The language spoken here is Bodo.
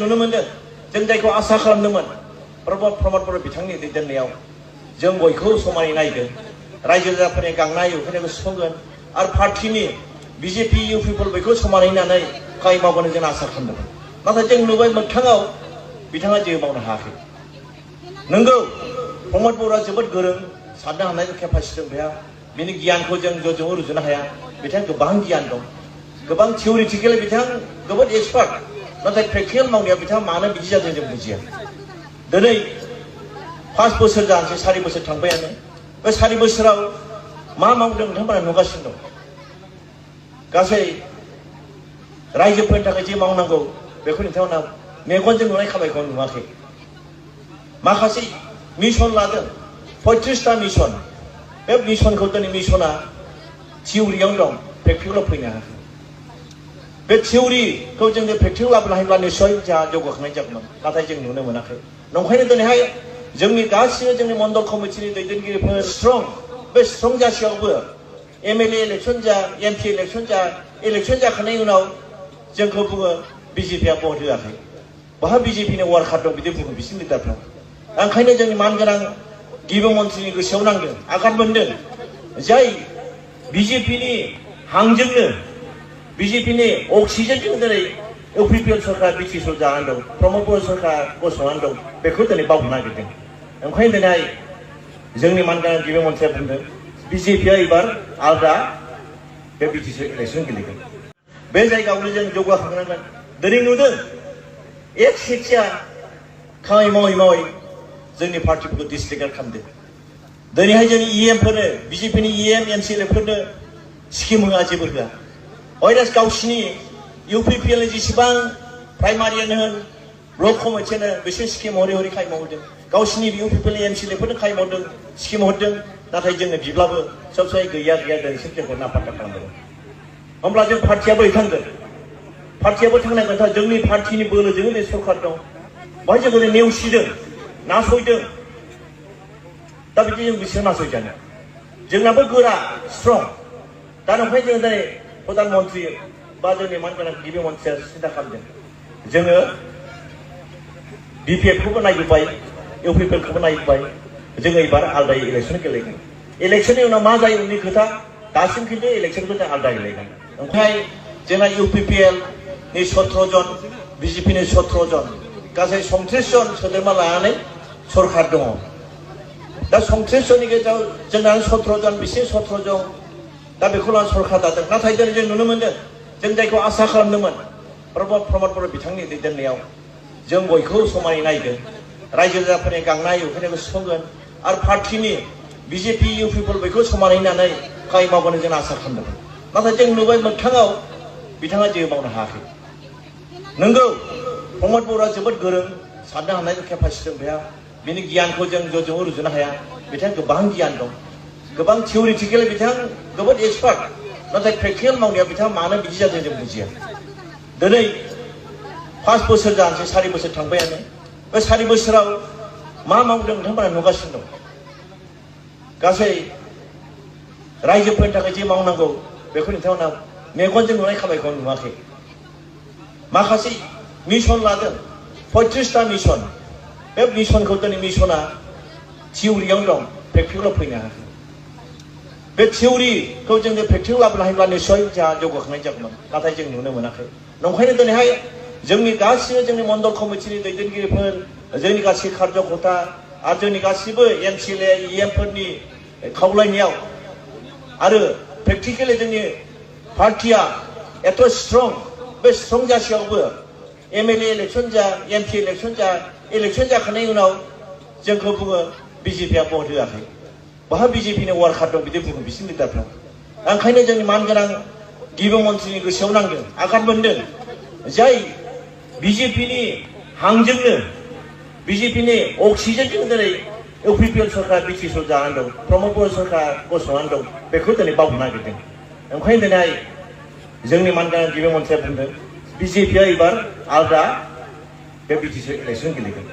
नुनो मोनदों जों जायखौ आसा खालामदोंमोन प्रमद बर' बिथांनि दैदेननायाव जों बयखौ समानै नायगोन रायजो राजाफोरनि गांनाय उखैनायखौ सुफुंगोन आरो पार्टिनि बिजेपि इउपिफोर बयखौ समानै नायनानै खामानि मावगोन जों आसा खालामदोंमोन नाथाय जों नुबाय मोगथाङाव बिथाङा जेबो मावनो हायाखै नंगौ प्रमद बर'आ जोबोद गोरों साननो हानाय केपासिटि दं बेहा बिनि गियानखौ जों ज'जों रुजुनो हाया बिथाङा गोबां गियान दं गोबां थियरिटिकेल बिथां जोबोद एक्सपार्ट नाथाय प्रेक्टिकेल मावनायाव बिथाङा मानो बिदि जादों जों बुजिया दिनै 5 बोसोर जानोसै 4 बोसोर थांबायानो बे 4 बोसोराव मा मावदों नोंथांमोना नुगासिनो दं गासै रायजोफोरनि थाखाय जे मावनांगौ बेखौ नोंथांमोना मेगनजों नुनाय खामानिखौ नुवाखै माखासे मिशन लादों 35टा मिशन बे मिशनखौ दिनै मिशना थियरियावनो दं प्रेक्टिकेलाव फैनो हायाखै बे थियरिखौ जों प्रेक्टिकेल लाबोनो हायोब्ला निश्चय जोंहा जौगाखांनाय जागौमोन नाथाय जों नुनो मोनाखै नंखायनो दिनैहाय जोंनि गासिबो जोंनि मण्डल कमिटिनि दैदेनगिरिफोर स्ट्रं बे स्ट्रं जासेयावबो एमएलए इलेक्शन जा एमपि इलेक्शन जाखांनायनि उनाव जोंखौ बुङो बिजेपिआ भट होआखै बहा बिजेपिनि वार्कार दं बिदि बुङो बिसिनि लिडारफ्रा ओंखायनो जोंनि मानगोनां गिबि मन्थ्रिनि गोसोआव नांदों आघात मोनदों जाय बिजेपिनि हांजोंनो बिजेपिनि अक्सिजेनजों दिनै इउपिपिएल सरकार बिटिसिआव जानानै दं प्रमद बर' सरकार गसंनानै दं बेखौ दिनै बावनो नागिरदों ओंखायनो दिनै जोंनि मानगोनां गिबि मन्थ्रिया बुंदों बिजेपिआ एबार आलादा बे बिटिसिआव इलेक्शन गेलेगोन बे जायगायावनो जों जौगाखांनांगोन दिनै नुदों एक सेथिया खामानि मावै जोंनि पार्टिफोरखौ डिसरेगार्ड खालामदों दिनैहाय जोंनि इएमफोरनो बिजेपिनि इएम एनसिएलएफोरनो स्किम होआ जेबो होआ अयरास गावसिनि इउपिपिएलनि जेसेबां प्राइमारियानो होन ब्लक कमिटियानो बिसोर स्किम हरै खामानि मावदों गावसिनि इउपिपिएलनि एनसिएलएफोरनो खामानि मावदों स्किम हरदों नाथाय जोङो बिब्लाबो सबसे गैया दिनैसिम जोंखौ नापात्ता खालामदों होमब्ला जों पार्टियाबो थांगोन पार्टियाबो थांनांगोन जोंनि पार्टिनि बोलोजों बे सरकार दं बेवहाय जोंखौ नेवसिदों नासयदों दा बिदि जों बिसोर नासयजानो जोंनाबो गोरा स्ट्रं दा ओंखायनो जों दिनै प्रधान मन्त्रि बा जोंनि मानगोनां गिबि मन्थ्रिया सिन्था खालामदों जोङो बिपिएफखौबो नायजोब्बाय इउपिपिएलखौबो नायजोब्बाय जोङो एबार आलादायै इलेक्शन गेलेगोन इलेक्शननि उनाव मा जायो उननि खोथा दासिम खिन्थु इलेक्शनखौ जों आलादा गेलेगोन ओमफ्राय जोंना इउपिपिएलनि 17 जन बिजेपिनि 17 जन गासै 29 जन सोद्रोमा लानानै सरकार दङ दा 29 जननि गेजेराव जोंना 17 जन बिसोर 17 जन दा बेखौ लानानै सरकार दादों नाथाय दिनै जों नुनो मोनदों जों जायखौ आसा खालामदोंमोन प्रमद बर' बिथांनि दैदेननायाव जों बयखौ समानै नायगोन रायजो राजाफोरनि गांनाय उखैनायखौ सुफुंगोन आरो पार्टिनि बिजेपि इउपिफोर बयखौ समानै नायनानै खामानि मावगोन जों आसा खालामदोंमोन नाथाय जों नुबाय मोगथाङाव बिथाङा जेबो मावनो हायाखै नंगौ प्रमद बर'आ जोबोद गोरों साननो हानाय केपासिटि दं बेहा बिनि गियानखौ जों ज'जों रुजुनो हाया बिथाङा गोबां गियान दं गोबां थियरिटिकेल बिथां जोबोद एक्सपार्ट नाथाय प्रेक्टिकेल मावनायाव बिथाङा मानो बिदि जादों जों बुजिया दिनै 5 बोसोर जानोसै 4 बोसोर थांबायानो बे 4 बोसोराव मा मावदों नोंथांमोना नुगासिनो दं गासै रायजोफोरनि थाखाय जे मावनांगौ बेखौ नोंथांमोना मेगनजों नुनाय खामानिखौ नुवाखै माखासे मिशन लादों 35टा मिशन बे मिशनखौ दिनै मिशना थियरियावनो दं प्रेक्टिकेलाव फैनो हायाखै बे थियरिखौ जों प्रेक्टिकेल लाबोनो हायोब्ला निश्चय जोंहा जौगाखांनाय जागौमोन नाथाय जों नुनो मोनाखै नंखायनो दिनैहाय जोंनि गासिबो जोंनि मण्डल कमिटिनि दैदेनगिरिफोर जोंनि गासै कार्यकर्ता आरो जोंनि गासिबो एमसिएलए इएमफोरनि खावलायनायाव आरो प्रेक्टिकेलि जोंनि पार्टिया एथ' स्ट्रं बे स्ट्रं जासेयावबो एमएलए इलेक्शन जा एमपि इलेक्शन जाखांनायनि उनाव जोंखौ बुङो बिजेपिआ भट होआखै बहा बिजेपिनि वार्कार दं बिदि बुङो बिसिनि लिडारफ्रा ओंखायनो जोंनि मानगोनां गिबि मन्थ्रिनि गोसोआव नांदों आघात मोनदों जाय बिजेपिनि हांजोंनो बिजेपिनि अक्सिजेनजों दिनै इउपिपिएल सरकार बिटिसिआव जानानै दं प्रमद बर' सरकार गसंनानै दं बेखौ दिनै बावनो नागिरदों ओंखायनो दिनै जोंनि मानगोनां गिबि मन्थ्रिया बुंदों बिजेपिआ एबार आलादा बे बिटिसिआव इलेक्शन गेलेगोन